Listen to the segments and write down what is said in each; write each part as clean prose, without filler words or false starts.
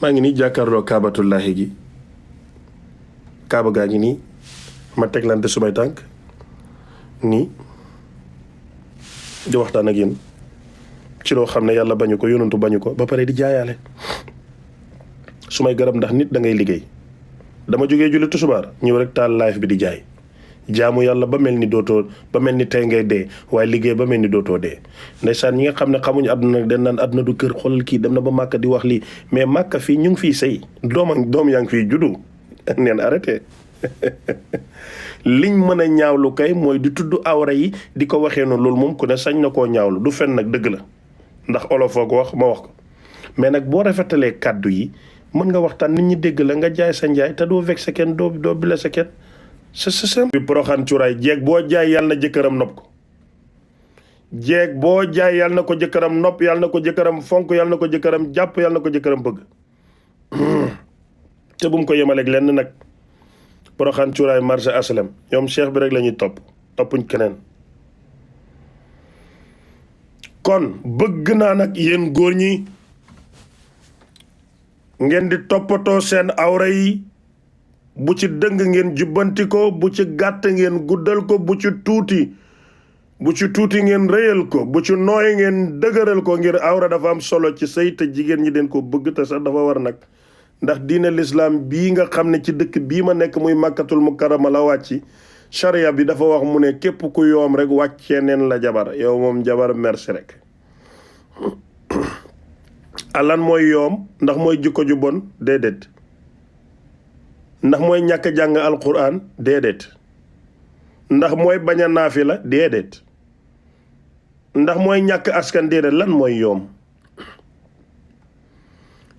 maa ngi nii jàkkaarloo kaabatullahi gi kaaba gaa ngi nii ma teglante sumay tànk nii di waxtaan ak yéen ci loo xam ne yàlla bañu ko yonantu bañu ko ba pare di jaayaale sumay garab ndax nit da ngay liggéey dama jógee julli tusubaar ñëw rek taal live bi di jaay jaamu yàlla ba mel ni dootoo ba mel ni tey ngay dee waaye liggéey ba mel ni dootoo dee ndeysaan ñi nga xam ne xamuñu àdduna nag den naan àdduna du kër xoolal kii dem na ba màkka di wax lii mais màkka fii ñu ngi fii sëy doom yaa ngi fii juddu neen arrêté liñ mën a ñaawlu kay mooy di tudd awra yi di ko waxee noonu loolu moom ku ne sañ na koo ñaawlu du fen nag dëgg la ndax olofoo ko wax ma wax ko mais nag boo rafetalee kàddu yi mën nga waxtaan nit ñi dégg la nga jaay sa njaay te doo vexé kenn doo blessé kenn c'est simple. bi Porokhane cuuraay jeeg boo jaay yàlla na jëkkëram nopp ko jeeg boo jaay yàlla na ko jëkkëram nopp yàlla na ko jëkkëram fonk yàlla na ko jëkkëram jàpp yàlla na ko jëkkëram bëgg te bu mu ko yemaleeg lenn nag Porokhane cuuraay marché aslem ñoom cheikh bi rek la ñuy toppuñ keneen. kon bëgg naa nag yéen góor ñi ngeen di toppatoo seen awra yi bu ci dëng ngeen jubbanti ko bu ci gàtt ngeen guddal ko bu ci tuuti ngeen rëyal ko bu ci nooy ngeen dëgëral ko ngir awra dafa am solo ci sëy te jigéen ñi den ko bëgg te sax dafa war nag ndax diine lislaam bii nga xam ne ci dëkk bii ma nekk muy màkkatul mukarrama la wàcci charia bi dafa wax mu ne képp ku yoom rek wàccee neen la jabar yow moom jabar merci rek alan mooy yoom ndax mooy jikko ju bon déedéet ndax mooy ñàkk jàng alquran déedéet ndax mooy bañ a naafila déedéet ndax mooy ñàkk askan déedéet lan mooy yoom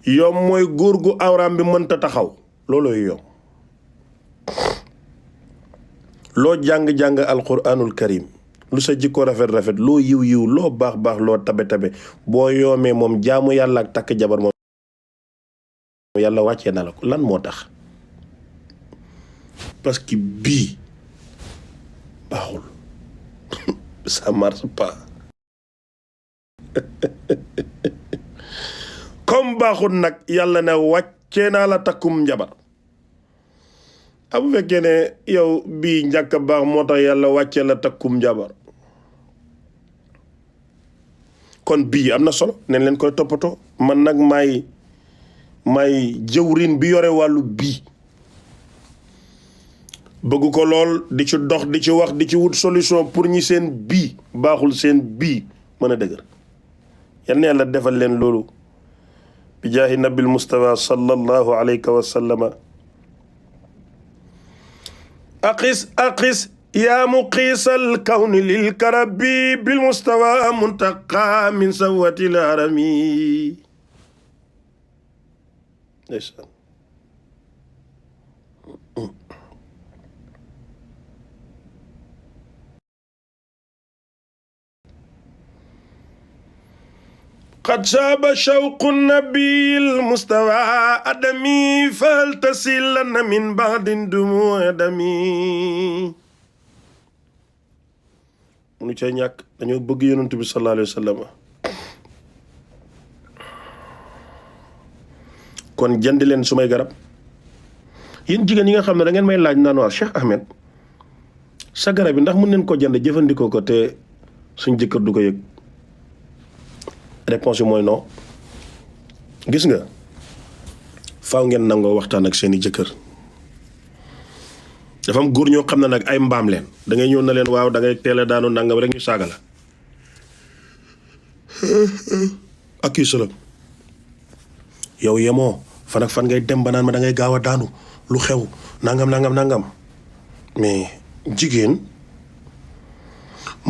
yoom mooy góor gu awraam bi mënta taxaw loolooy yoom loo jàng-jàng alquranul karim lu sa jikko rafet-rafet loo yiw loo baax loo tabe boo yoomee moom jaamu yàlla ak takk jabar moom yàlla wàccee na la ko lan moo tax parce que bii baaxul ça marche pas comme baaxul nag yàlla ne wàccee naa la takkum njabar bu fekkee ne yow bii njàkk baax moo tax yàlla wàccee la takkum njabar kon bii am na solo neen leen koy toppatoo man nag may jëwrin bi yore wàllu bii bëgg ko lool di ci dox di ci wax di ci wut solution pour ñi seen bii baaxul seen bii mën a dëgër yal na yàlla defal leen loolu bi jaahi nabil mustafa sallallahu alayhi wa sallama aqis yaa muqiisal kawni lil karabi bil mustawa muntaqa min sawatil harami ndeysaan قد شاب شوق النبي المستوى أدمي فلتسلن من بعد دموع دمي munu cay ñàkk dañoo bëgg yonent bi sallallahu alayhi wa sallam kon jënd leen sumay garab yéen jigéen yi nga xam ne da ngeen may laaj naan waa Cheikh Ahmed sa garab yi ndax mën neen ko jënd jëfandikoo ko te suñ jëkkër du ko yëg réponse yi mooy non gis nga faaw ngeen nangoo waxtaan ak seeni jëkkër dafa am góor ñoo xam ne nag ay mbaam leen da ngay ñëw na leen waaw da ngay teel a daanu nangam rek ñu saaga la ak kii solo yow yemoo fan ak fan ngay dem ba naan ma da ngay gaaw a daanu lu xew nangam mais jigéen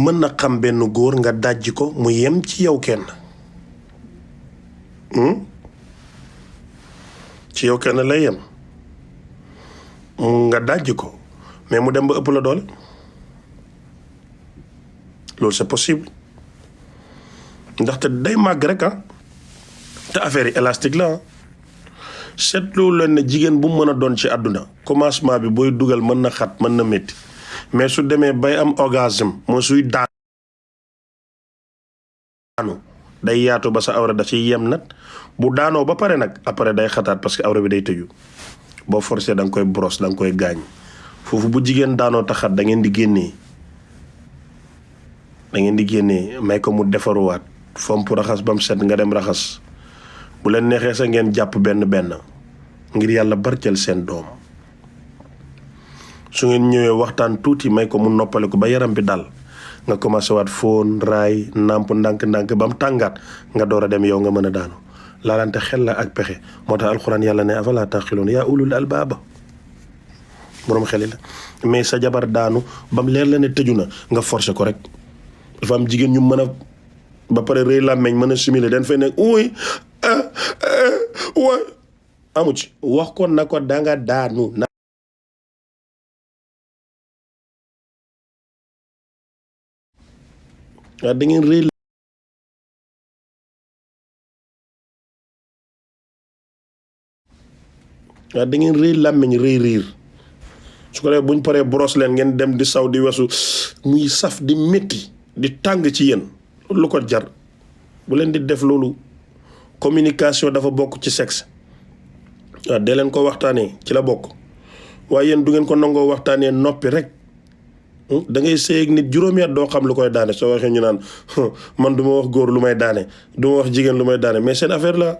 mën na xam benn góor nga dajji ko mu yem ci yow kenn ci yow kenn lay yem nga dajji ko mais mu dem ba ëpp la doole loolu c'est possible ndaxte day màgg rek te affaire yi élastique la seetlu leen ne jigéen bu mu mën a doon ci àdduna commencement bi booy dugal mën na xat mën na métti mais su demee bay am orgasme moo suy daanu day yaatu ba sa awra da ciy yem nag bu daanoo ba pare nag après day xataat parce que awra bi day tëju boo forcé da nga koy brosse da nga koy gaañ foofu bu jigéen daanoo taxat da ngeen di génnee may ko mu defaruwaat fomp raxas ba mu set nga dem raxas bu leen neexee sa ngeen jàpp benn ngir yàlla barkeel seen doom su ngeen ñëwee waxtaan tuuti may ko mu noppale ko ba yaram bi dal nga commencé waat fóon raay nàmp ndànk-ndànk ba mu tàngaat nga door a dem yow nga mën a daanu laalante xel la ak pexe moo tax alxuraan yàlla ne afala taqiloon yaa ulul albaaba boroom xeli la mais sa jabar daanu ba mu leer la ne tëju na nga forcé ko rek dafa am jigéen ñu mën a ba pare rëy làmmeñ mën a simuler dañ fay nekk uy way amu ci wax ko na ko danga daanu na waaw da ngeen rëy waaw da ngeen rëy làmmeñ rëy riir su ko defee buñ paree brosse leen ngeen dem di saw di wesu muy saf di métti di tàng ci yéen lu ko jar bu leen di def loolu communication dafa bokk ci sexe waaw dee leen ko waxtaanee ci la bokk waaye yéen du ngeen ko nangoo waxtaanee noppi rek da ngay sëy ak nit juróomi at doo xam lu koy daane soo waxee ñu naan man du ma wax góor lu may daane du ma wax jigéen lu may daane mais seen affaire la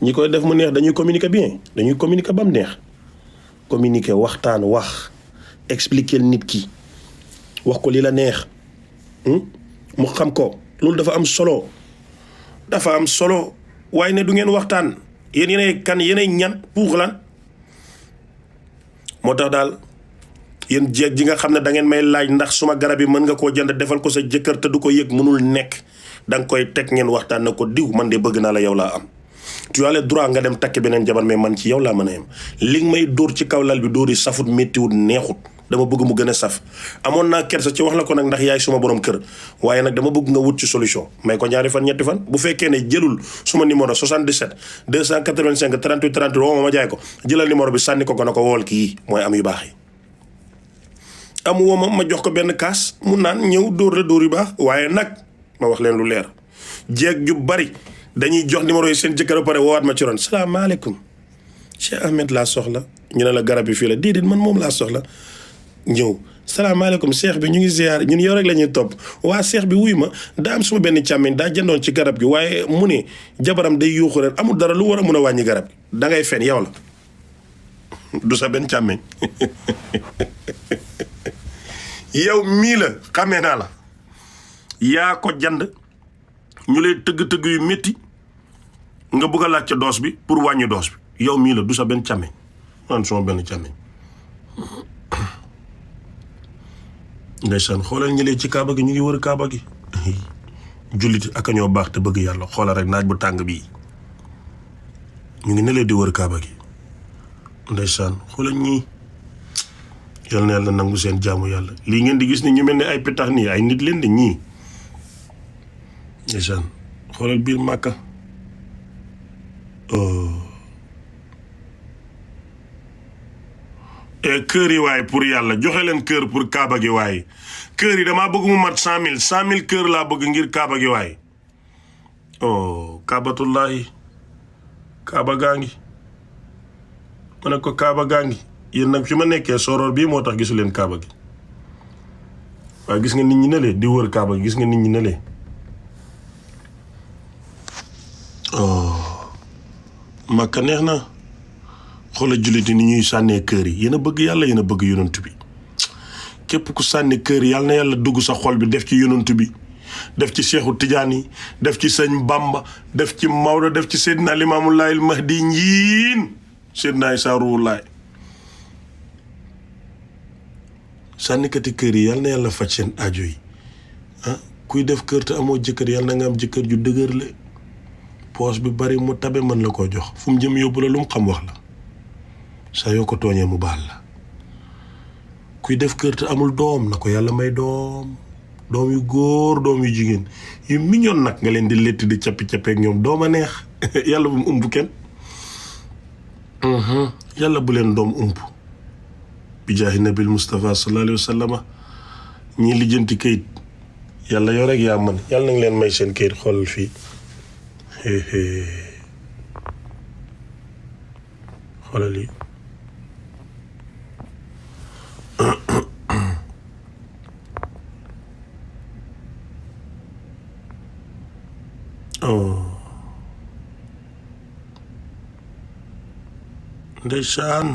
ñi koy def mu neex dañuy communiquer bien dañuy communiquer ba mu neex communiquer waxtaan wax expliquer nit ki wax ko li la neex mu xam ko loolu dafa am solo waaye ne du ngeen waxtaan yéen yéenay kan yéenay ñan pour lan moo tax daal yéen jeeg ji nga xam ne da ngeen may laaj ndax suma garab yi mën nga koo jënd defal ko sa jëkkër te du ko yëg mënul nekk da nga koy teg ngeen waxtaan na ko diw man de bëgg naa la yow laa am tu as le droit nga dem takki beneen jabar mais man ci yow laa mën a yem li nga may dóor ci kaw lal bi dóor yi safut méttiwut neexut dama bëgg mu gën a saf amoon naa kersa ci wax la ko nag ndax yaay suma borom kër waaye nag dama bëgg nga wut ci solution may ko ñaari fan ñetti fan bu fekkee ne jëlul suma numéro 77 285 38 38 woo ma jaay ko jëlal numéro bi sànni ko na ko wool kii mooy am yu baax yi am woo ma jox ko benn kaas mu naan ñëw dóor la dóor yu baax waaye nag ma wax leen lu leer jeeg ju bari dañuy jox numéro yi seen jëkkër ba pare woowaat ma ci ron salaamaaleykum Cheikh Ahmed laa soxla ñu ne la garab yi fii la déedéet man moom laa soxla ñëw salaamaaleykum seex bi ñu ngi ziar ñun yow rek la ñuy topp waa seex bi wuy ma daa am suma benn càmmiñ daa jëndoon ci garab gi waaye mu ne jabaram day yuuxu ren amul dara lu war a mun a wàññi garab gi da ngay fen yow la du sa benn càmmiñ yow mii la xamee naa la yaa ko jand ñu lay tëgg-tëgg yu métti nga bëgg a laaj ca doos bi pour wàññi doos bi yow mii la du sa benn càmmiñ man suma benn càmmiñ ndeysaan xoolal ñëlee ci kaaba gi ñu ngi wër kaaba gi julliti ak a ñoo baax te bëgg yàlla xoolal rek naaj bu tàng bii ñu ngi nelee di wër kaaba gi ndeysaan xoolal ñii yal na yàlla nangu seen jaamu yàlla lii ngeen di gis ni ñu mel ni ay pitax nii ay nit leen de ñii ndeysaan xoolal biir Màkka kër yi waaye pour yàlla joxe leen kër pour kaaba gi waaye kër yi damaa bëgg mu mat 100 000 kër laa bëgg ngir kaaba gi waaye kaabatullahi kaaba gaa ngi ma ne ko kaaba gaa ngi yéen nag fi ma nekkee soroor bii moo tax gisu leen kaaba gi waaye gis nga nit ñi nelee di wër kaaba gi gis nga nit ñi nelee Makka neex na xoolal jullit ni ñuy sànnee kër yi yéen a bëgg yàlla yéen a bëgg yonent bi képp ku sànni kër yi yàlla na yàlla dugg sa xol bi def ci yonent bi def ci Seexu Tijaan yi def ci sëñ Bamba def ci Maodo def ci Seydina Limaamu Laayil Mahdi njiin Seydina Isaa Ruuhu Laay sànnikati kër yi yàlla na yàlla faj seen aajo yi kuy def kër te amoo jëkkër yàlla na nga am jëkkër ju dëgër la poos bi bari mu tabe mën la koo jox fu mu jëm yóbbu la lu mu xam wax la saa yoo ko tooñee mu baal la kuy def kër te amul doom na ko yàlla may doom yu góor doom yu jigéen yu mignon nag nga leen di létt di cappi-cappeek ñoom dooma neex yàlla bu mu umb kenn yàlla bu leen doom umb bi jaahi nabil Mustafa sallallahu alayhi wa sallama ñii lijjanti kayit yàlla yow rek yaa mën yàlla nañ leen may seen kayit xoolal fii xoolal yi oh ndeysaan